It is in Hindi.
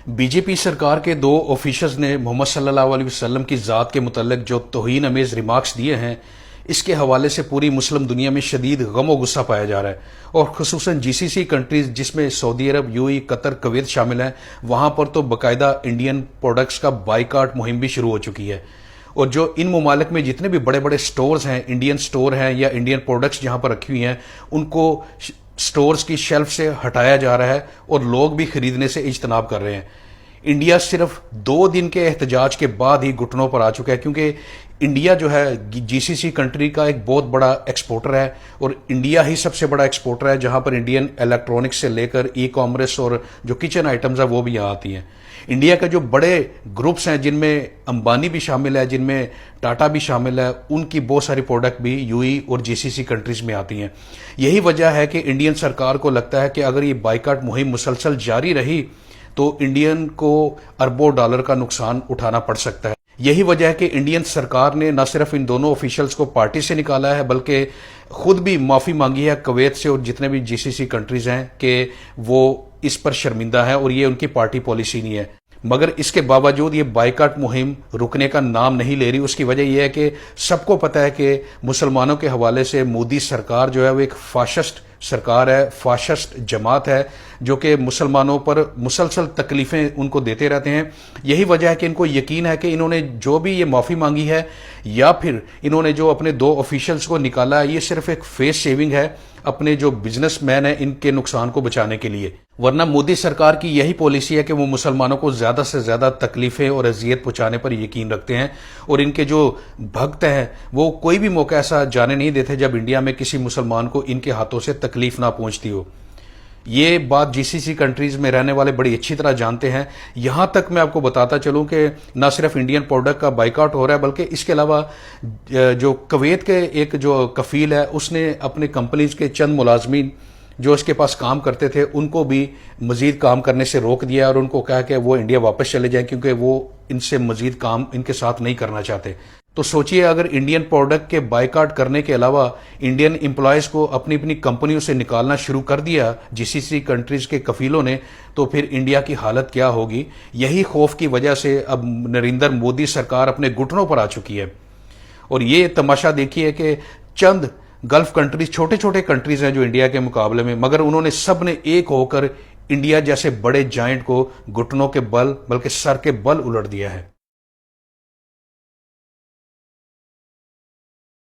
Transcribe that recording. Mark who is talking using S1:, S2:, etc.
S1: बीजेपी सरकार के दो ऑफिसर्स ने मोहम्मद सल्लल्लाहु अलैहि वसल्लम की ज़ात के मुतल्लिक जो तौहीन अमेज़ रिमार्क्स दिए हैं, इसके हवाले से पूरी मुस्लिम दुनिया में शदीद गम व गुस्सा पाया जा रहा है। और खुसूसन जीसीसी कंट्रीज जिसमें सऊदी अरब, यूएई, कतर, कुवैत शामिल हैं, वहां पर तो बाकायदा इंडियन प्रोडक्ट्स का बाइकाट मुहिम भी शुरू हो चुकी है। और जो इन ममालिक में जितने भी बड़े बड़े स्टोर्स हैं, इंडियन स्टोर हैं या इंडियन प्रोडक्ट्स जहां पर रखी हुई हैं, उनको स्टोर्स की शेल्फ से हटाया जा रहा है और लोग भी खरीदने से इज्तनाब कर रहे हैं। इंडिया सिर्फ 2 दिन के एहतजाज के बाद ही घुटनों पर आ चुका है, क्योंकि इंडिया जो है जीसीसी कंट्री का एक बहुत बड़ा एक्सपोर्टर है और इंडिया ही सबसे बड़ा एक्सपोर्टर है, जहां पर इंडियन इलेक्ट्रॉनिक्स से लेकर ई कॉमर्स और जो किचन आइटम्स है वो भी यहाँ आती हैं। इंडिया के जो बड़े ग्रुप्स हैं जिनमें अंबानी भी शामिल है, जिनमें टाटा भी शामिल है, उनकी बहुत सारी प्रोडक्ट भी यूएई और जीसीसी कंट्रीज में आती हैं। यही वजह है कि इंडियन सरकार को लगता है कि अगर ये बाइकाट मुहिम मुसलसल जारी रही तो इंडियन को अरबों डॉलर का नुकसान उठाना पड़ सकता है। यही वजह है कि इंडियन सरकार ने न सिर्फ इन दोनों ऑफिशियल्स को पार्टी से निकाला है, बल्कि खुद भी माफी मांगी है कुवैत से और जितने भी जीसीसी कंट्रीज हैं कि वो इस पर शर्मिंदा है और ये उनकी पार्टी पॉलिसी नहीं है। मगर इसके बावजूद ये बाइकाट मुहिम रुकने का नाम नहीं ले रही। उसकी वजह यह है कि सबको पता है कि मुसलमानों के हवाले से मोदी सरकार जो है वो एक फाशिस्ट सरकार है, फाशिस्ट जमात है, जो कि मुसलमानों पर मुसलसल तकलीफें उनको देते रहते हैं। यही वजह है कि इनको यकीन है कि इन्होंने जो भी ये माफ़ी मांगी है या फिर इन्होंने जो अपने 2 ऑफिशियल्स को निकाला है, ये सिर्फ एक फेस सेविंग है अपने जो बिजनेसमैन है इनके नुकसान को बचाने के लिए। वरना मोदी सरकार की यही पॉलिसी है कि वो मुसलमानों को ज्यादा से ज्यादा तकलीफें और अजियत पहुंचाने पर यकीन रखते हैं और इनके जो भक्त हैं वो कोई भी मौका ऐसा जाने नहीं देते जब इंडिया में किसी मुसलमान को इनके हाथों से तकलीफ ना पहुंचती हो। ये बात जीसीसी कंट्रीज में रहने वाले बड़ी अच्छी तरह जानते हैं। यहां तक मैं आपको बताता चलूं कि न सिर्फ इंडियन प्रोडक्ट का बाइकआउट हो रहा है, बल्कि इसके अलावा जो कुवैत के एक जो कफील है उसने अपने कंपनीज के चंद मुलाजमीन जो इसके पास काम करते थे उनको भी मजीद काम करने से रोक दिया और उनको कहा कि वो इंडिया वापस चले जाएं, क्योंकि वो इनसे मजीद काम इनके साथ नहीं करना चाहते। तो सोचिए, अगर इंडियन प्रोडक्ट के बाइकाट करने के अलावा इंडियन एम्प्लॉयज को अपनी अपनी कंपनियों से निकालना शुरू कर दिया जीसीसी कंट्रीज के कफीलों ने, तो फिर इंडिया की हालत क्या होगी। यही खौफ की वजह से अब नरेंद्र मोदी सरकार अपने घुटनों पर आ चुकी है। और ये तमाशा देखिए कि चंद गल्फ कंट्रीज, छोटे छोटे कंट्रीज हैं जो इंडिया के मुकाबले में, मगर उन्होंने सब ने एक होकर इंडिया जैसे बड़े जायंट को घुटनों के बल बल्कि सर के बल उलट दिया है।